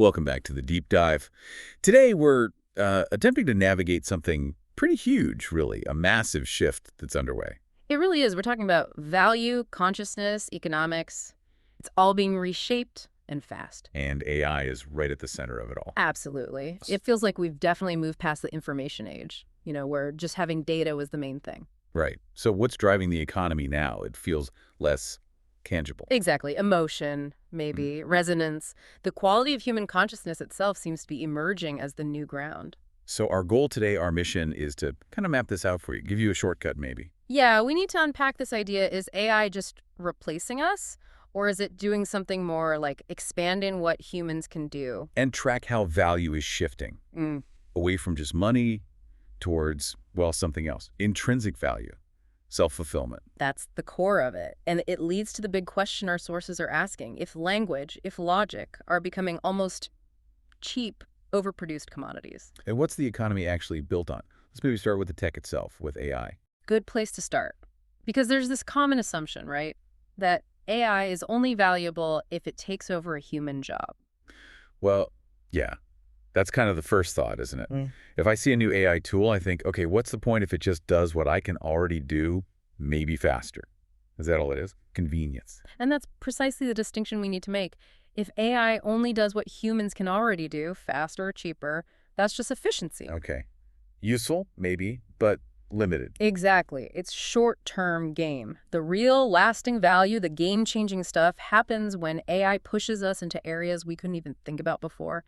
Welcome back to the Deep Dive. Today we're attempting to navigate something pretty huge, really, a massive shift that's underway. It really is. We're talking about value, consciousness, economics. It's all being reshaped and fast. And AI is right at the center of it all. Absolutely. It feels like we've definitely moved past the information age, where just having data was the main thing. Right. So what's driving the economy now? It feels less tangible. Exactly. Emotion, maybe, resonance. The quality of human consciousness itself seems to be emerging as the new ground. So our goal today, our mission, is to kind of map this out for you, give you a shortcut maybe. Yeah, we need to unpack this idea. Is AI just replacing us? Or is it doing something more like expanding what humans can do? And track how value is shifting away from just money towards, well, something else. Intrinsic value, self-fulfillment. That's the core of it. And it leads to the big question our sources are asking. If language, if logic are becoming almost cheap, overproduced commodities. And what's the economy actually built on? Let's maybe start with the tech itself, with AI. Good place to start. Because there's this common assumption, right? That AI is only valuable if it takes over a human job. Well, yeah, that's kind of the first thought, isn't it? If I see a new AI tool, I think, okay, what's the point if it just does what I can already do, maybe faster? Is that all it is? Convenience. And that's precisely the distinction we need to make. If AI only does what humans can already do, faster or cheaper, that's just efficiency. Okay. Useful, maybe, but limited. Exactly. It's short-term game. The real lasting value, the game-changing stuff, happens when AI pushes us into areas we couldn't even think about before.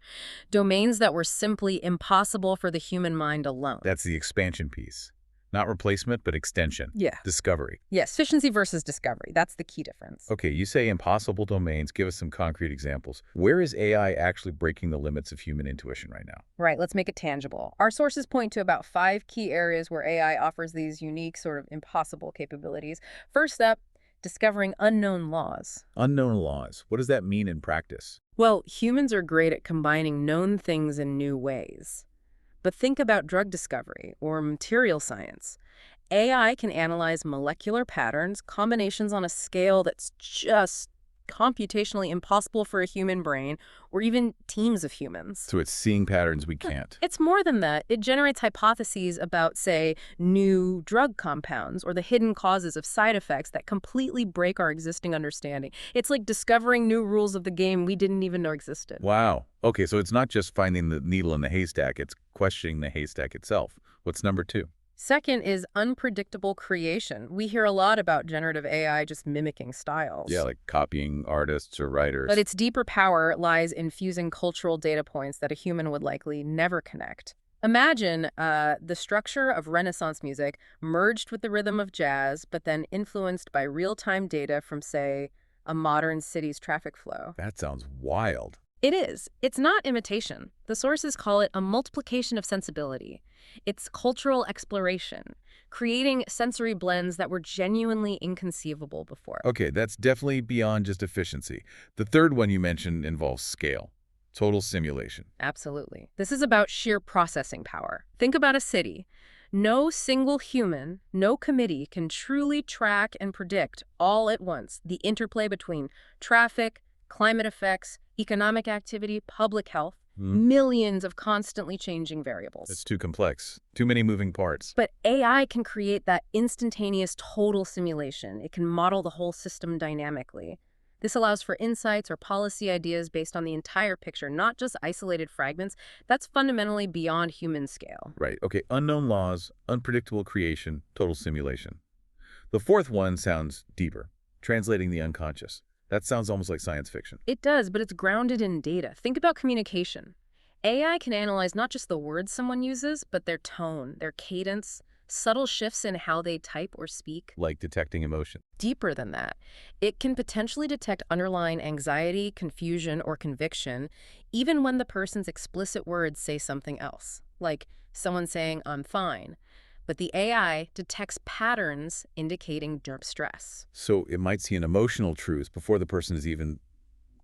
Domains that were simply impossible for the human mind alone. That's the expansion piece. Not replacement, but extension. Yeah. Discovery. Yes, efficiency versus discovery. That's the key difference. Okay, you say impossible domains. Give us some concrete examples. Where is AI actually breaking the limits of human intuition right now? Right, let's make it tangible. Our sources point to about 5 key areas where AI offers these unique, sort of impossible capabilities. First up, discovering unknown laws. Unknown laws. What does that mean in practice? Well, humans are great at combining known things in new ways. But think about drug discovery or material science. AI can analyze molecular patterns, combinations on a scale that's just computationally impossible for a human brain or even teams of humans. So it's seeing patterns we can't. It's more than that. It generates hypotheses about, say, new drug compounds or the hidden causes of side effects that completely break our existing understanding. It's like discovering new rules of the game we didn't even know existed. Wow. Okay, so it's not just finding the needle in the haystack, it's questioning the haystack itself. What's number 2? Second is unpredictable creation. We hear a lot about generative AI just mimicking styles. Yeah, like copying artists or writers. But its deeper power lies in fusing cultural data points that a human would likely never connect. Imagine the structure of Renaissance music merged with the rhythm of jazz, but then influenced by real-time data from, say, a modern city's traffic flow. That sounds wild. It is. It's not imitation. The sources call it a multiplication of sensibility. It's cultural exploration, creating sensory blends that were genuinely inconceivable before. Okay, that's definitely beyond just efficiency. The third one you mentioned involves scale. Total simulation. Absolutely. This is about sheer processing power. Think about a city. No single human, no committee can truly track and predict all at once the interplay between traffic, climate effects, economic activity, public health, millions of constantly changing variables. It's too complex. Too many moving parts. But AI can create that instantaneous total simulation. It can model the whole system dynamically. This allows for insights or policy ideas based on the entire picture, not just isolated fragments. That's fundamentally beyond human scale. Right. Okay, unknown laws, unpredictable creation, total simulation. The fourth one sounds deeper, translating the unconscious. That sounds almost like science fiction. It does, but it's grounded in data. Think about communication. AI can analyze not just the words someone uses, but their tone, their cadence, subtle shifts in how they type or speak. Like detecting emotion. Deeper than that, it can potentially detect underlying anxiety, confusion, or conviction, even when the person's explicit words say something else, like someone saying, "I'm fine." But the AI detects patterns indicating deep stress. So it might see an emotional truth before the person is even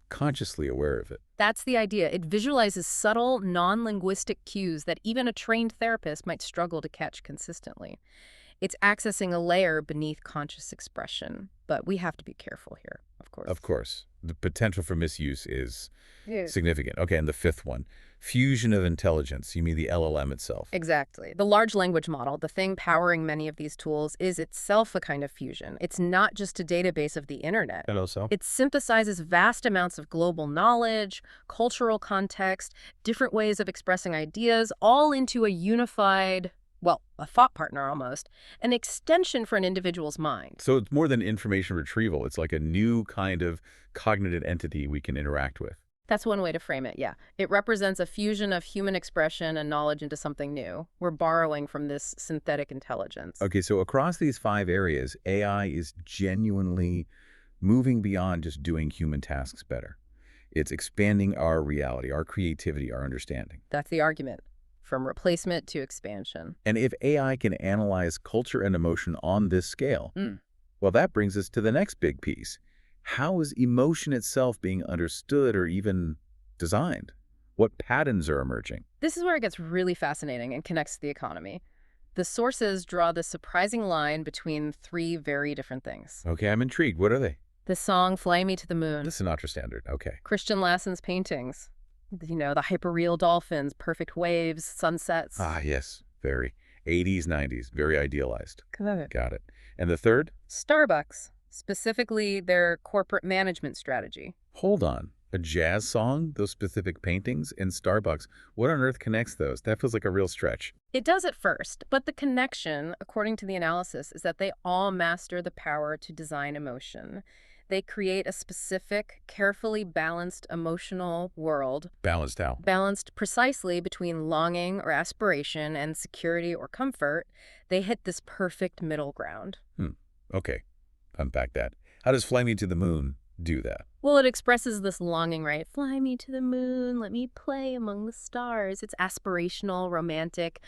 consciously aware of it. That's the idea. It visualizes subtle, non-linguistic cues that even a trained therapist might struggle to catch consistently. It's accessing a layer beneath conscious expression, but we have to be careful here. of course. Of course. The potential for misuse is Yeah. significant. Okay, and the fifth one, fusion of intelligence. You mean the LLM itself? Exactly. The large language model, the thing powering many of these tools, is itself a kind of fusion. It's not just a database of the internet. Hello, so? It synthesizes vast amounts of global knowledge, cultural context, different ways of expressing ideas, all into a unified, well, a thought partner almost, an extension for an individual's mind. So it's more than information retrieval. It's like a new kind of cognitive entity we can interact with. That's one way to frame it, yeah. It represents a fusion of human expression and knowledge into something new. We're borrowing from this synthetic intelligence. Okay, so across these 5 areas, AI is genuinely moving beyond just doing human tasks better. It's expanding our reality, our creativity, our understanding. That's the argument, from replacement to expansion. And if AI can analyze culture and emotion on this scale, well, that brings us to the next big piece. How is emotion itself being understood or even designed? What patterns are emerging? This is where it gets really fascinating and connects to the economy. The sources draw the surprising line between 3 very different things. Okay, I'm intrigued. What are they? The song Fly Me to the Moon, The Sinatra Standard. Okay. Christian Lassen's paintings, the hyperreal dolphins, perfect waves, sunsets. Ah, yes. Very. 80s, 90s. Very idealized. Correct. Got it. And the third? Starbucks, specifically their corporate management strategy. Hold on. A jazz song? Those specific paintings in Starbucks? What on earth connects those? That feels like a real stretch. It does at first, but the connection, according to the analysis, is that they all master the power to design emotion. They create a specific, carefully balanced emotional world, Balanced out. balanced precisely between longing or aspiration and security or comfort. They hit this perfect middle ground. Okay. Unpack that. How does Fly Me to the Moon do that? Well, it expresses this longing, right? Fly me to the moon, let me play among the stars. It's aspirational, romantic.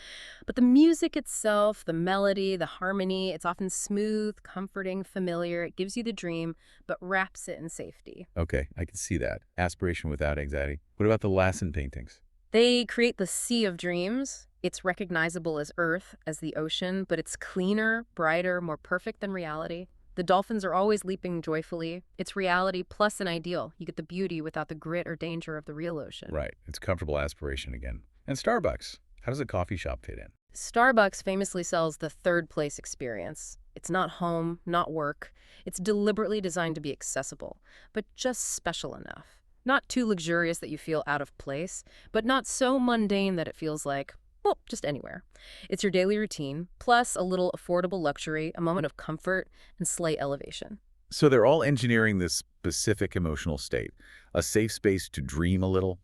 But the music itself, the melody, the harmony, it's often smooth, comforting, familiar. It gives you the dream, but wraps it in safety. Okay, I can see that. Aspiration without anxiety. What about the Lassen paintings? They create the sea of dreams. It's recognizable as Earth, as the ocean, but it's cleaner, brighter, more perfect than reality. The dolphins are always leaping joyfully. It's reality plus an ideal. You get the beauty without the grit or danger of the real ocean. Right. It's comfortable aspiration again. And Starbucks. How does a coffee shop fit in? Starbucks famously sells the third place experience. It's not home, not work. It's deliberately designed to be accessible, but just special enough. Not too luxurious that you feel out of place, but not so mundane that it feels like, well, just anywhere. It's your daily routine, plus a little affordable luxury, a moment of comfort, and slight elevation. So they're all engineering this specific emotional state, a safe space to dream a little.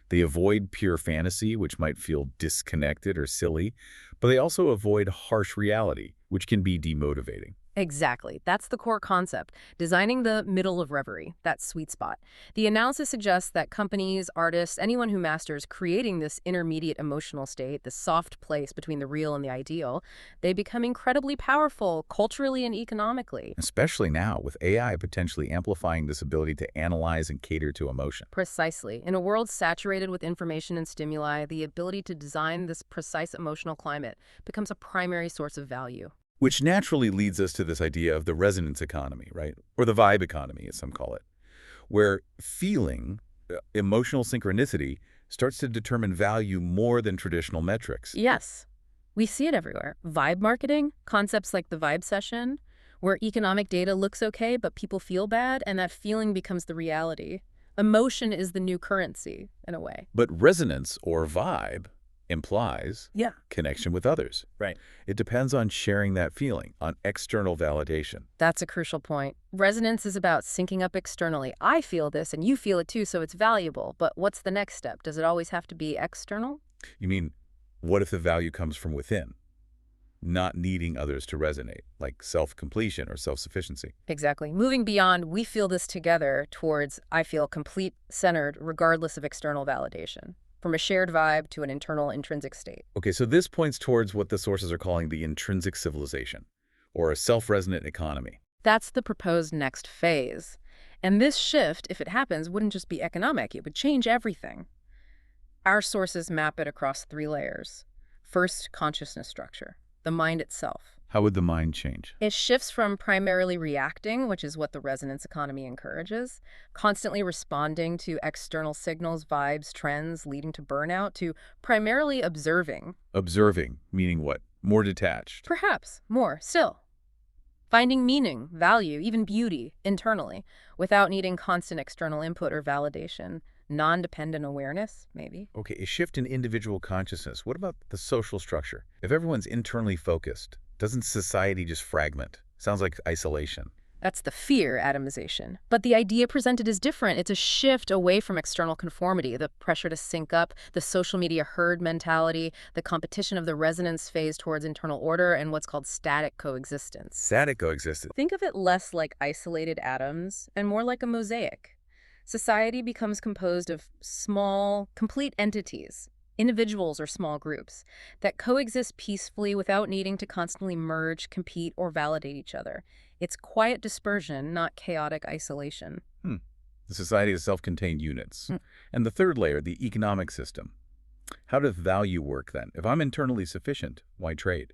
They avoid pure fantasy, which might feel disconnected or silly, but they also avoid harsh reality, which can be demotivating. Exactly. That's the core concept, designing the middle of reverie, that sweet spot. The analysis suggests that companies, artists, anyone who masters creating this intermediate emotional state, the soft place between the real and the ideal, they become incredibly powerful culturally and economically. Especially now, with AI potentially amplifying this ability to analyze and cater to emotion. Precisely. In a world saturated with information and stimuli, the ability to design this precise emotional climate becomes a primary source of value. Which naturally leads us to this idea of the resonance economy, right? Or the vibe economy, as some call it, where feeling, emotional synchronicity, starts to determine value more than traditional metrics. Yes, we see it everywhere. Vibe marketing, concepts like the vibe session, where economic data looks okay, but people feel bad, and that feeling becomes the reality. Emotion is the new currency, in a way. But resonance, or vibe, implies connection with others. Right. It depends on sharing that feeling, on external validation. That's a crucial point. Resonance is about syncing up externally. I feel this, and you feel it too, so it's valuable. But what's the next step? Does it always have to be external? You mean, what if the value comes from within? Not needing others to resonate, like self-completion or self-sufficiency. Exactly. Moving beyond, we feel this together, towards, I feel complete, centered, regardless of external validation. From a shared vibe to an internal intrinsic state. Okay, so this points towards what the sources are calling the intrinsic civilization, or a self-resonant economy. That's the proposed next phase. And this shift, if it happens, wouldn't just be economic. It would change everything. Our sources map it across 3 layers. First, consciousness structure, the mind itself. How would the mind change? It shifts from primarily reacting, which is what the resonance economy encourages, constantly responding to external signals, vibes, trends leading to burnout, to primarily observing. Observing, meaning what? More detached. Perhaps more still. Finding meaning, value, even beauty internally, without needing constant external input or validation. Non-dependent awareness, maybe. Okay, a shift in individual consciousness. What about the social structure? If everyone's internally focused, doesn't society just fragment? Sounds like isolation. That's the fear, atomization. But the idea presented is different. It's a shift away from external conformity, the pressure to sync up, the social media herd mentality, the competition of the resonance phase towards internal order, and what's called static coexistence. Static coexistence. Think of it less like isolated atoms and more like a mosaic. Society becomes composed of small, complete entities, individuals or small groups, that coexist peacefully without needing to constantly merge, compete, or validate each other. It's quiet dispersion, not chaotic isolation. The society is self-contained units. And the third layer, the economic system. How does value work then? If I'm internally sufficient, why trade?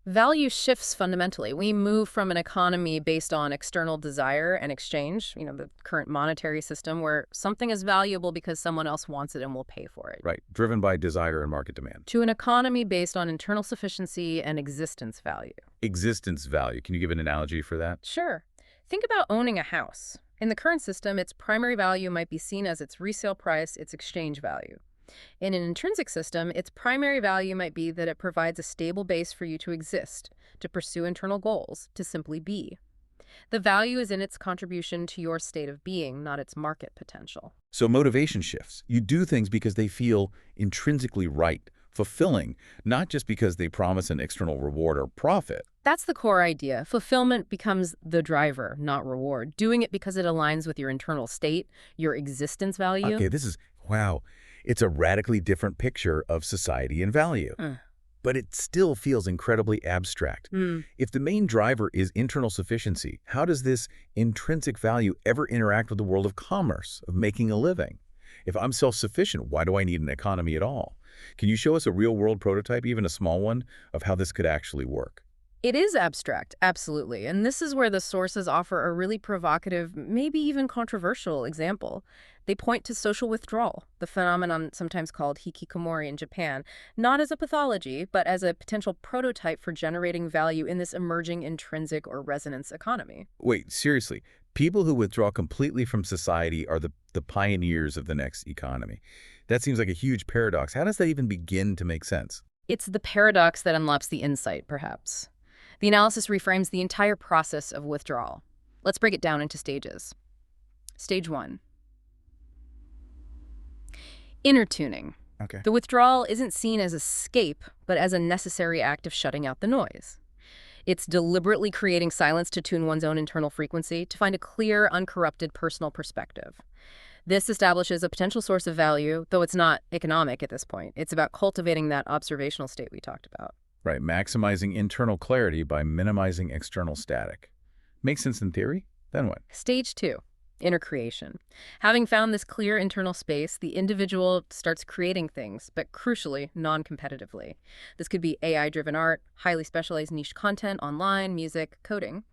Value shifts fundamentally. We move from an economy based on external desire and exchange, the current monetary system, where something is valuable because someone else wants it and will pay for it, Right, driven by desire and market demand. to an economy based on internal sufficiency and existence value. Existence value. Can you give an analogy for that? Sure. Think about owning a house. In the current system, its primary value might be seen as its resale price, its exchange value. In an intrinsic system, its primary value might be that it provides a stable base for you to exist, to pursue internal goals, to simply be. The value is in its contribution to your state of being, not its market potential. So motivation shifts. You do things because they feel intrinsically right, fulfilling, not just because they promise an external reward or profit. That's the core idea. Fulfillment becomes the driver, not reward. Doing it because it aligns with your internal state, your existence value. Okay, wow. It's a radically different picture of society and value. But it still feels incredibly abstract. If the main driver is internal sufficiency, how does this intrinsic value ever interact with the world of commerce, of making a living? If I'm self-sufficient, why do I need an economy at all? Can you show us a real-world prototype, even a small one, of how this could actually work? It is abstract, absolutely. And this is where the sources offer a really provocative, maybe even controversial example. They point to social withdrawal, the phenomenon sometimes called hikikomori in Japan, not as a pathology, but as a potential prototype for generating value in this emerging intrinsic or resonance economy. Wait, seriously, people who withdraw completely from society are the pioneers of the next economy. That seems like a huge paradox. How does that even begin to make sense? It's the paradox that unlocks the insight, perhaps. The analysis reframes the entire process of withdrawal. Let's break it down into stages. Stage 1. Inner tuning. Okay. The withdrawal isn't seen as escape, but as a necessary act of shutting out the noise. It's deliberately creating silence to tune one's own internal frequency, to find a clear, uncorrupted personal perspective. This establishes a potential source of value, though it's not economic at this point. It's about cultivating that observational state we talked about. Right, maximizing internal clarity by minimizing external static. Makes sense in theory? Then what? Stage 2. Inner creation. Having found this clear internal space, the individual starts creating things, but crucially, non-competitively. This could be AI-driven art, highly specialized niche content, online, music, coding.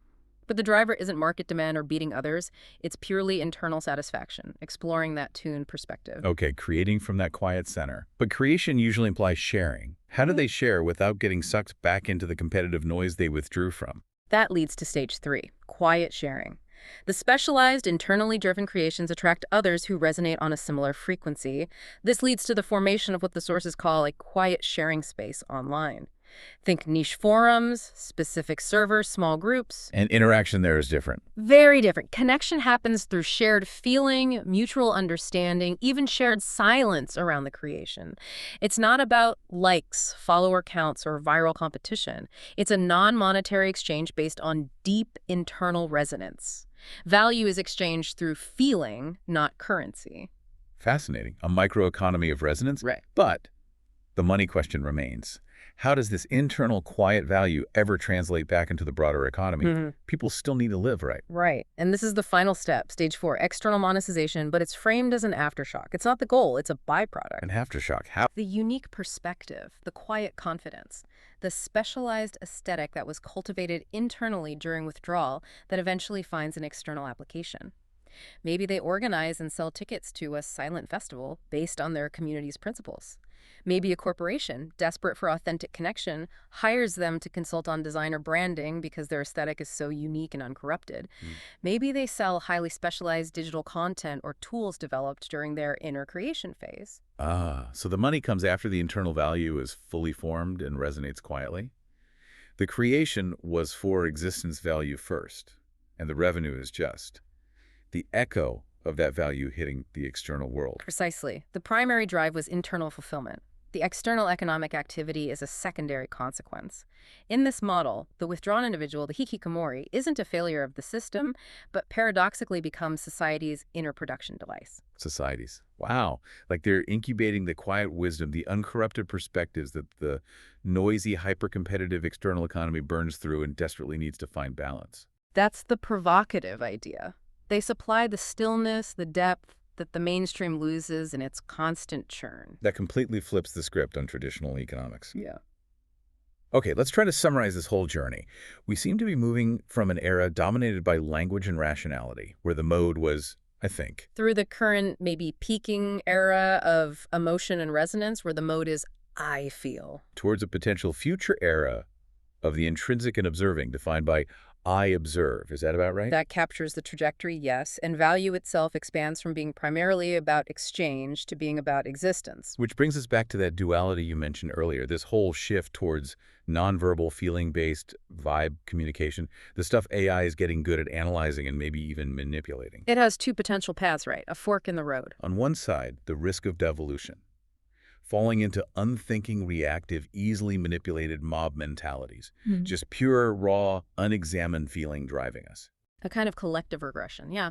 But the driver isn't market demand or beating others. It's purely internal satisfaction, exploring that tuned perspective. Okay, creating from that quiet center. But creation usually implies sharing. How do they share without getting sucked back into the competitive noise they withdrew from? That leads to stage 3, quiet sharing. The specialized, internally driven creations attract others who resonate on a similar frequency. This leads to the formation of what the sources call a quiet sharing space online. Think niche forums, specific servers, small groups. And interaction there is different. Very different. Connection happens through shared feeling, mutual understanding, even shared silence around the creation. It's not about likes, follower counts, or viral competition. It's a non-monetary exchange based on deep internal resonance. Value is exchanged through feeling, not currency. Fascinating. A microeconomy of resonance? Right. But the money question remains. how does this internal quiet value ever translate back into the broader economy? People still need to live, right? Right. And this is the final step, stage 4, external monetization, but it's framed as an aftershock. It's not the goal, it's a byproduct. An aftershock. How? The unique perspective, the quiet confidence, the specialized aesthetic that was cultivated internally during withdrawal that eventually finds an external application. Maybe they organize and sell tickets to a silent festival based on their community's principles. Maybe a corporation, desperate for authentic connection, hires them to consult on design or branding because their aesthetic is so unique and uncorrupted. Maybe they sell highly specialized digital content or tools developed during their inner creation phase. Ah, so the money comes after the internal value is fully formed and resonates quietly? The creation was for existence value first, and the revenue is just the echo of that value hitting the external world. Precisely. The primary drive was internal fulfillment. The external economic activity is a secondary consequence. In this model, the withdrawn individual, the hikikomori, isn't a failure of the system, but paradoxically becomes society's inner production device. Societies. Wow. Like they're incubating the quiet wisdom, the uncorrupted perspectives that the noisy, hyper-competitive external economy burns through and desperately needs to find balance. That's the provocative idea. They supply the stillness, the depth that the mainstream loses in its constant churn. That completely flips the script on traditional economics. Yeah. Okay, let's try to summarize this whole journey. We seem to be moving from an era dominated by language and rationality, where the mode was, I think, Through the current, maybe peaking era of emotion and resonance, where the mode is, I feel. towards a potential future era of the intrinsic and observing, defined by I observe. Is that about right? That captures the trajectory, yes, and value itself expands from being primarily about exchange to being about existence. Which brings us back to that duality you mentioned earlier, this whole shift towards nonverbal, feeling-based vibe communication, the stuff AI is getting good at analyzing and maybe even manipulating. It has two potential paths, right? A fork in the road. On one side, the risk of devolution, falling into unthinking, reactive, easily manipulated mob mentalities, just pure, raw, unexamined feeling driving us. A kind of collective regression, yeah.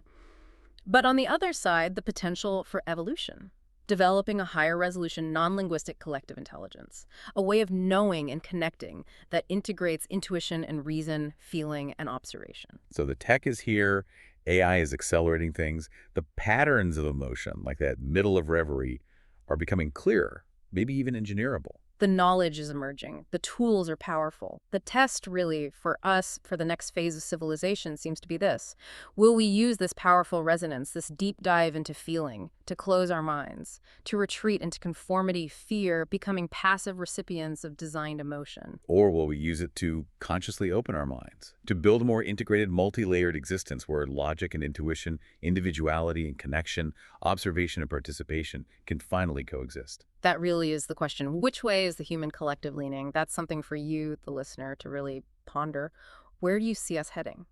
But on the other side, the potential for evolution. Developing a higher resolution, non-linguistic collective intelligence. A way of knowing and connecting that integrates intuition and reason, feeling, and observation. So the tech is here, AI is accelerating things, the patterns of emotion, like that middle of reverie, are becoming clearer, maybe even engineerable. The knowledge is emerging. The tools are powerful. The test, really, for us, for the next phase of civilization, seems to be this. Will we use this powerful resonance, this deep dive into feeling, to close our minds, to retreat into conformity, fear, becoming passive recipients of designed emotion? Or will we use it to consciously open our minds, to build a more integrated, multi-layered existence where logic and intuition, individuality and connection, observation and participation can finally coexist? That really is the question. Which way is the human collective leaning? That's something for you, the listener, to really ponder. Where do you see us heading?